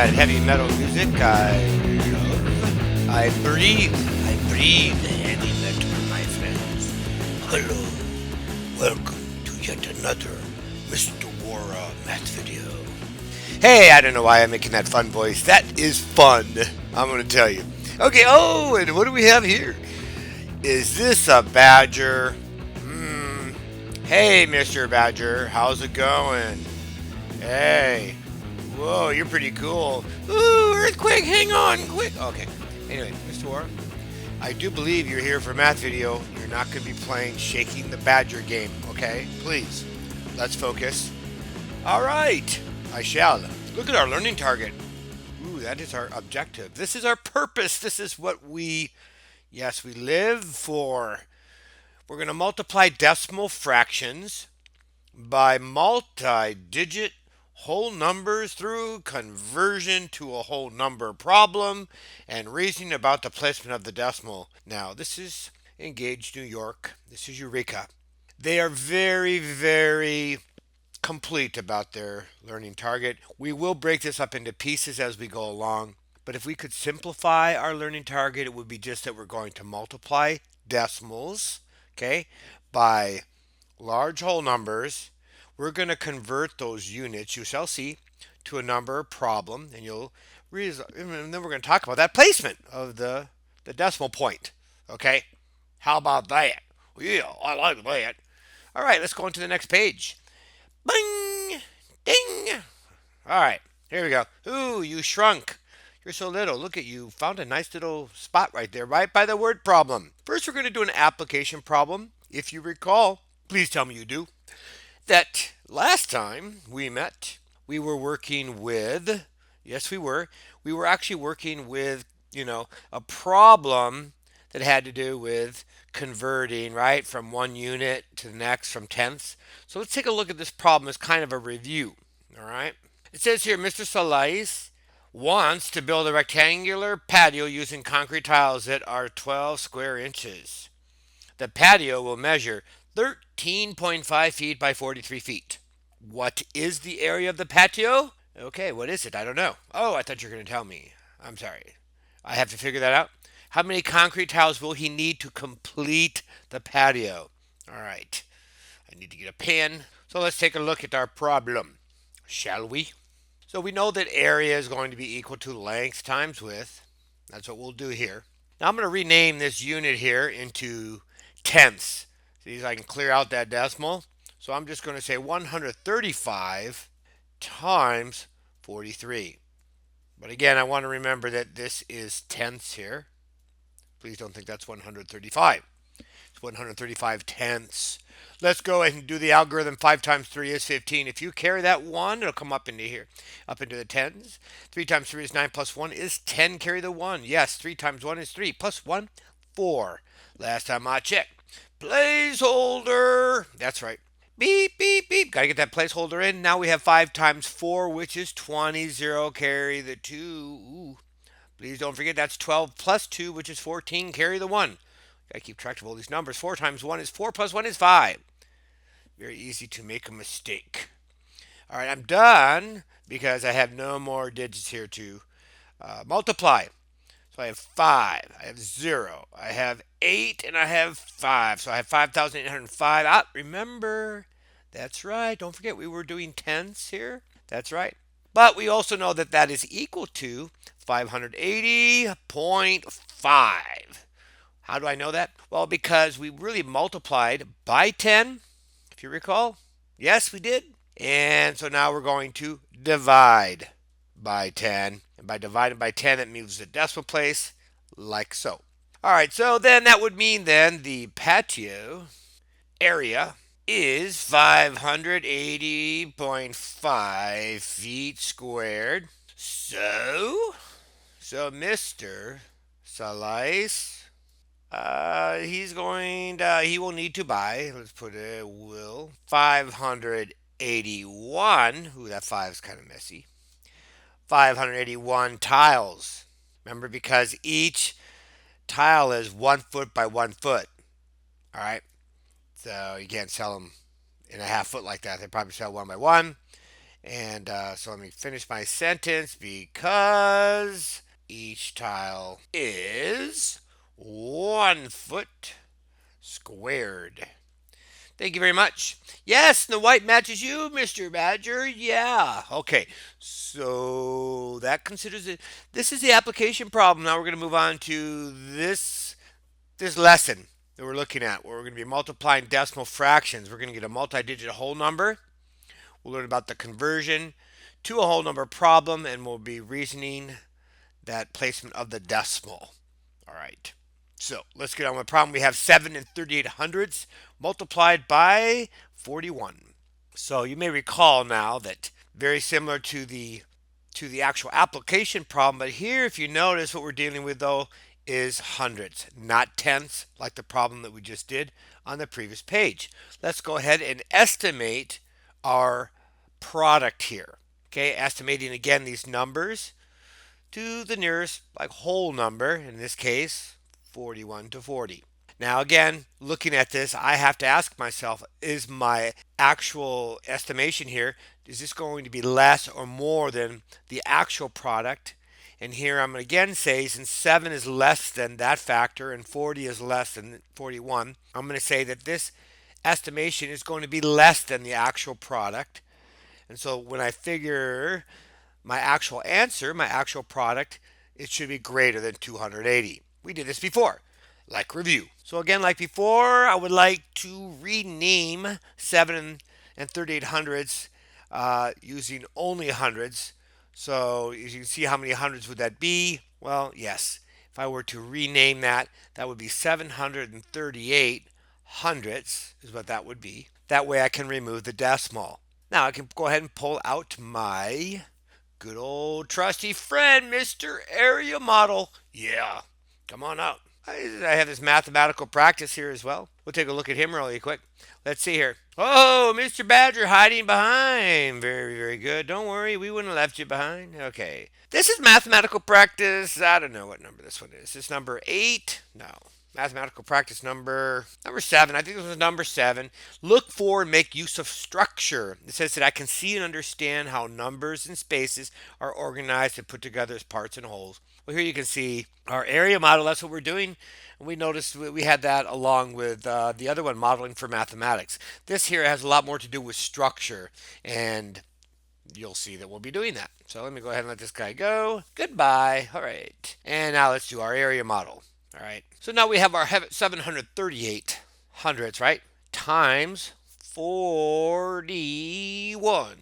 that heavy metal music. I breathe. I breathe heavy metal, my friends. Hello. Welcome to yet another Mr. Wara math video. Hey, I don't know why I'm making that fun voice. That is fun. I'm going to tell you. Okay, oh, and what do we have here? Is this a badger? Hmm. Hey, Mr. Badger, how's it going? Hey. Whoa, you're pretty cool. Ooh, earthquake, hang on, quick. Okay. Anyway, Mr. Warren, I do believe you're here for a math video. You're not going to be playing Shaking the Badger game, okay? Please, let's focus. All right, I shall. Look at our learning target. Ooh, that is our objective. This is our purpose. This is what we live for. We're going to multiply decimal fractions by multi-digit whole numbers through conversion to a whole number problem and reasoning about the placement of the decimal. Now, this is EngageNY. This is Eureka. They are very, very complete about their learning target. We will break this up into pieces as we go along. But if we could simplify our learning target, it would be just that we're going to multiply decimals, okay, by large whole numbers. We're going to convert those units, you shall see, to a number problem, and and then we're going to talk about that placement of the decimal point. Okay, how about that? Yeah, I like that. All right, let's go on to the next page. Bing, ding. All right, here we go. Ooh, you shrunk. You're so little. Look at you. Found a nice little spot right there, right by the word problem. First, we're going to do an application problem. If you recall, please tell me you do, that last time we met, we were working with, yes, we were actually working with, a problem that had to do with converting, right, from one unit to the next, from tenths. So let's take a look at this problem as kind of a review, all right? It says here, Mr. Salais wants to build a rectangular patio using concrete tiles that are 12 square inches. The patio will measure 13.5 feet by 43 feet. What is the area of the patio? Okay, what is it? I don't know. Oh, I thought you were going to tell me. I'm sorry. I have to figure that out. How many concrete tiles will he need to complete the patio? All right. I need to get a pen. So let's take a look at our problem, shall we? So we know that area is going to be equal to length times width. That's what we'll do here. Now I'm going to rename this unit here into tenths. See, so I can clear out that decimal. So I'm just going to say 135 times 43. But again, I want to remember that this is tenths here. Please don't think that's 135. It's 135 tenths. Let's go ahead and do the algorithm. 5 times 3 is 15. If you carry that 1, it'll come up into here, up into the tens. 3 times 3 is 9 plus 1 is 10. Carry the 1. Yes, 3 times 1 is 3 plus 1, 4. Last time I checked. Placeholder. That's right. Beep, beep, beep. Got to get that placeholder in. Now we have 5 times 4, which is 20. 0. Carry the 2. Ooh. Please don't forget that's 12 plus 2, which is 14. Carry the 1. Got to keep track of all these numbers. 4 times 1 is 4 plus 1 is 5. Very easy to make a mistake. All right, I'm done because I have no more digits here to multiply. So I have 5, I have 0, I have 8, and I have 5. So I have 5,805. Ah, remember, that's right. Don't forget we were doing tenths here. That's right. But we also know that that is equal to 580.5. How do I know that? Well, because we really multiplied by 10, if you recall. Yes, we did. And so now we're going to divide by 10. And by dividing by 10, it moves the decimal place like so. All right, so then that would mean then the patio area is 580.5 feet squared. So Mr. Salais, he will need to buy, let's put a will, 581. Ooh, that 5 is kind of messy. 581 tiles. Remember, because each tile is 1 foot by 1 foot. All right. So you can't sell them in a half foot like that. They probably sell one by one. And so let me finish my sentence because each tile is 1 foot squared. Thank you very much. Yes, the white matches you, Mr. Badger. Yeah. Okay. So that considers it. This is the application problem. Now we're going to move on to this lesson that we're looking at, where we're going to be multiplying decimal fractions. We're going to get a multi-digit whole number. We'll learn about the conversion to a whole number problem, and we'll be reasoning that placement of the decimal. All right. So let's get on with the problem. We have 7 and 38 hundredths multiplied by 41. So you may recall now that very similar to the actual application problem, but here if you notice what we're dealing with though is hundredths, not tenths like the problem that we just did on the previous page. Let's go ahead and estimate our product here. Okay, estimating again these numbers to the nearest like whole number, in this case 41 to 40. Now again, looking at this, I have to ask myself, is my actual estimation here, is this going to be less or more than the actual product? And here I'm going to again say, since 7 is less than that factor and 40 is less than 41, I'm going to say that this estimation is going to be less than the actual product. And so when I figure my actual answer, my actual product, it should be greater than 280. We did this before, like review. So again, like before, I would like to rename 7 and 38 hundredths using only hundreds. So as you can see, how many hundreds would that be? Well, yes. If I were to rename that, that would be 738 hundredths is what that would be. That way I can remove the decimal. Now I can go ahead and pull out my good old trusty friend, Mr. Area Model. Yeah, come on out. I have this mathematical practice here as well. We'll take a look at him really quick. Let's see here. Oh, Mr. Badger hiding behind. Very, very good. Don't worry, we wouldn't have left you behind. Okay. This is mathematical practice. I don't know what number this one is. Is this number 8? No. Mathematical practice number 7. I think this was number 7. Look for and make use of structure. It says that I can see and understand how numbers and spaces are organized and put together as parts and wholes. Well, here you can see our area model. That's what we're doing. And we noticed we had that along with the other one, modeling for mathematics. This here has a lot more to do with structure, and you'll see that we'll be doing that. So let me go ahead and let this guy go. Goodbye. All right. And now let's do our area model. All right. So now we have our 738 hundredths, right? Times 41.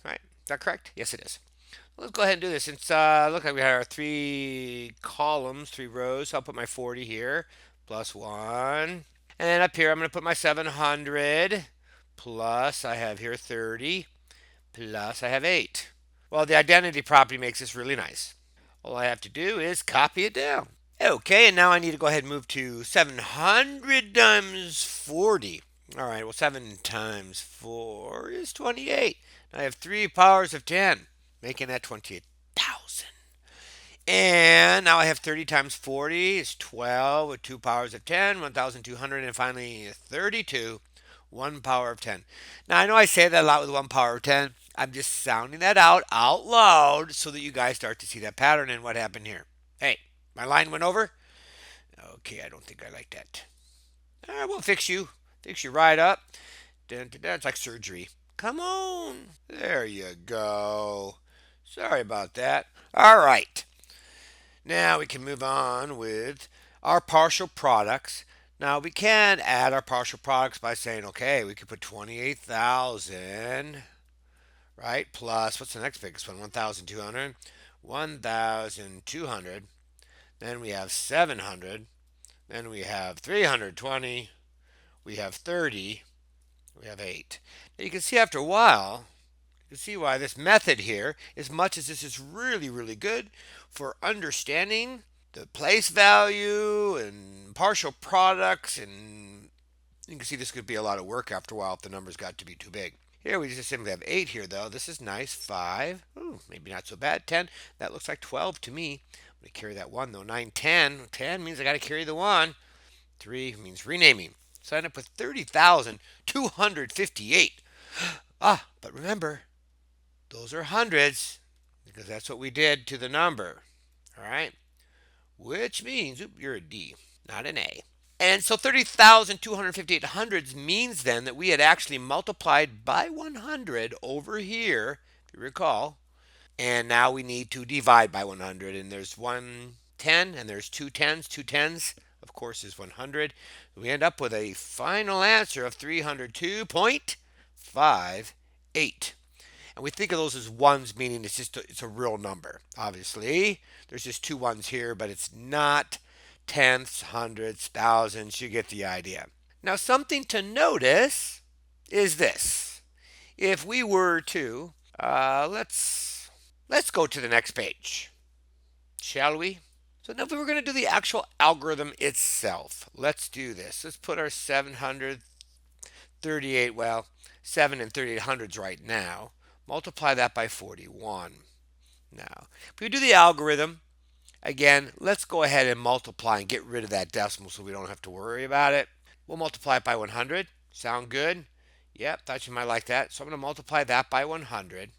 Right? Is that correct? Yes, it is. Let's go ahead and do this. Since look like we had our 3 columns, 3 rows. So I'll put my 40 here, plus 1. And then up here, I'm going to put my 700, plus I have here 30, plus I have 8. Well, the identity property makes this really nice. All I have to do is copy it down. Okay, and now I need to go ahead and move to 700 times 40. All right, well, 7 times 4 is 28. I have 3 powers of 10, making that 28,000. And now I have 30 times 40 is 12 with 2 powers of 10, 1,200, and finally 32, 1 power of 10. Now, I know I say that a lot with 1 power of 10. I'm just sounding that out loud so that you guys start to see that pattern and what happened here. Hey, my line went over? Okay, I don't think I like that. We'll fix you. Fix you right up. It's like surgery. Come on. There you go. Sorry about that. All right. Now we can move on with our partial products. Now we can add our partial products by saying, okay, we could put 28,000, right? Plus, what's the next biggest one? 1,200. 1,200. Then we have 700. Then we have 320. We have 30. We have 8. Now you can see after a while, you can see why this method here, as much as this is really, really good for understanding the place value and partial products, and you can see this could be a lot of work after a while if the numbers got to be too big. Here we just simply have 8 here though. This is nice. 5. Ooh, maybe not so bad. 10. That looks like 12 to me. I'm going to carry that 1 though. 9, 10. 10 means I got to carry the 1. 3 means renaming. So I end up with 30,258. But remember, Those are hundreds because that's what we did to the number. All right? Which means, you're a D, not an A. And so 30,258 hundredths means then that we had actually multiplied by 100 over here, if you recall. And now we need to divide by 100. And there's 110 and there's two tens. Two tens, of course, is 100. We end up with a final answer of 302.58. And we think of those as ones, meaning it's a real number. Obviously, there's just two ones here, but it's not tenths, hundredths, thousands. You get the idea. Now, something to notice is this: if we were to let's go to the next page, shall we? So now, if we were going to do the actual algorithm itself, let's do this. Let's put our 738. Well, 7 and 38 hundredths right now. Multiply that by 41. Now, if we do the algorithm, again, let's go ahead and multiply and get rid of that decimal so we don't have to worry about it. We'll multiply it by 100. Sound good? Yep, thought you might like that. So I'm going to multiply that by 100.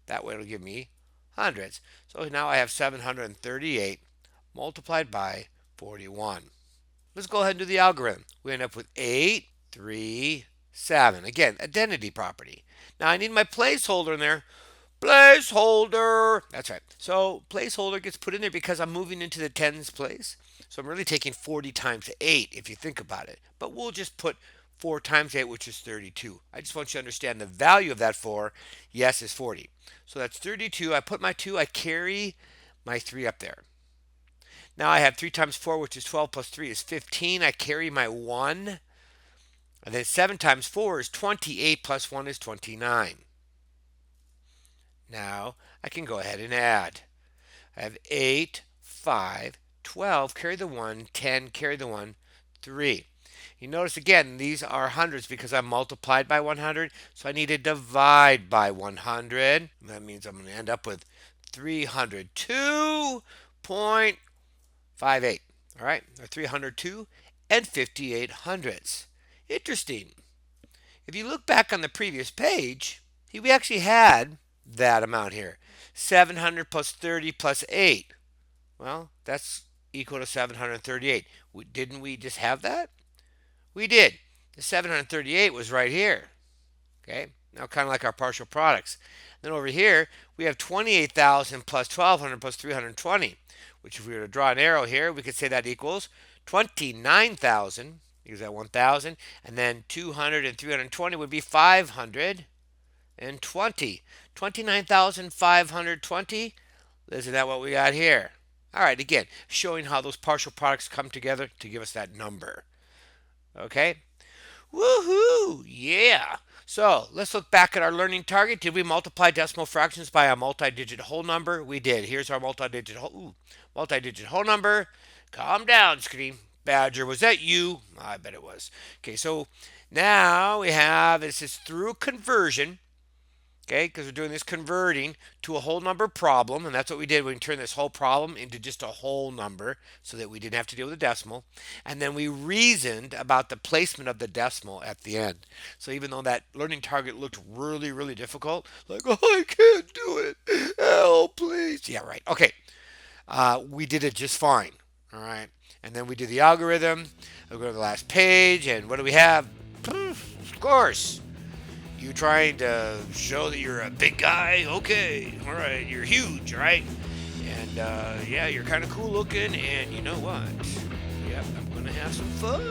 That way it'll give me hundredths. So now I have 738 multiplied by 41. Let's go ahead and do the algorithm. We end up with 8, 3, 7. Again, identity property. Now I need my placeholder in there. Placeholder. That's right. So placeholder gets put in there because I'm moving into the tens place. So I'm really taking 40 times 8 if you think about it. But we'll just put 4 times 8, which is 32. I just want you to understand the value of that 4, yes, is 40. So that's 32. I put my 2. I carry my 3 up there. Now I have 3 times 4, which is 12, plus 3 is 15. I carry my 1. And then 7 times 4 is 28, plus 1 is 29. Now I can go ahead and add. I have 8, 5, 12, carry the 1, 10, carry the 1, 3. You notice again, these are hundreds because I'm multiplied by 100, so I need to divide by 100. That means I'm going to end up with 302.58. All right, or 302 and 58 hundredths. Interesting. If you look back on the previous page, we actually had that amount here. 700 plus 30 plus 8. Well, that's equal to 738. Didn't we just have that? We did. The 738 was right here. Okay, now kind of like our partial products. Then over here, we have 28,000 plus 1,200 plus 320, which if we were to draw an arrow here, we could say that equals 29,000, because that 1,000, and then 200 and 320 would be 520. 29,520. Isn't that what we got here? All right, again, showing how those partial products come together to give us that number. Okay? Woohoo! Yeah! So let's look back at our learning target. Did we multiply decimal fractions by a multi-digit whole number? We did. Here's our multi-digit whole number. Calm down, Scream Badger. Was that you? I bet it was. Okay, so now we have, this is through conversion. Okay, because we're doing this converting to a whole number problem, and that's what we did. We turned this whole problem into just a whole number so that we didn't have to deal with a decimal. And then we reasoned about the placement of the decimal at the end. So even though that learning target looked really, really difficult, like, oh, I can't do it. Help, please. Yeah, right. Okay. We did it just fine. All right. And then we did the algorithm. We'll go to the last page, and what do we have? Of course. You trying to show that you're a big guy? Okay, all right, you're huge, right? And yeah, you're kind of cool looking, and you know what? Yep, I'm gonna have some fun.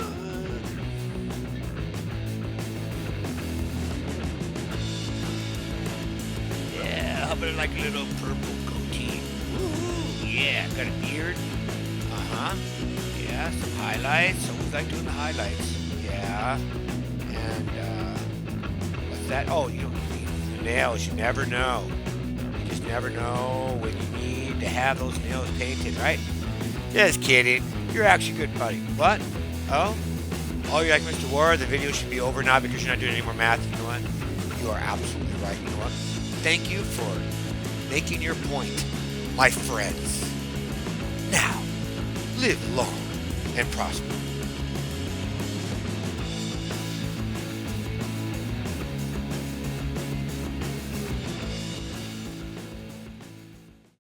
Yeah, how about like a little purple goatee? Woo, yeah, got a beard. Uh-huh. Yeah, some highlights. Always like doing the highlights. Yeah. And that, oh, you know, the nails, you never know. You just never know when you need to have those nails painted, right? Just kidding. You're actually a good buddy. What? Oh, you're like Mr. Ward, the video should be over now because you're not doing any more math. You know what? You are absolutely right. You know what? Thank you for making your point, my friends. Now, live long and prosper.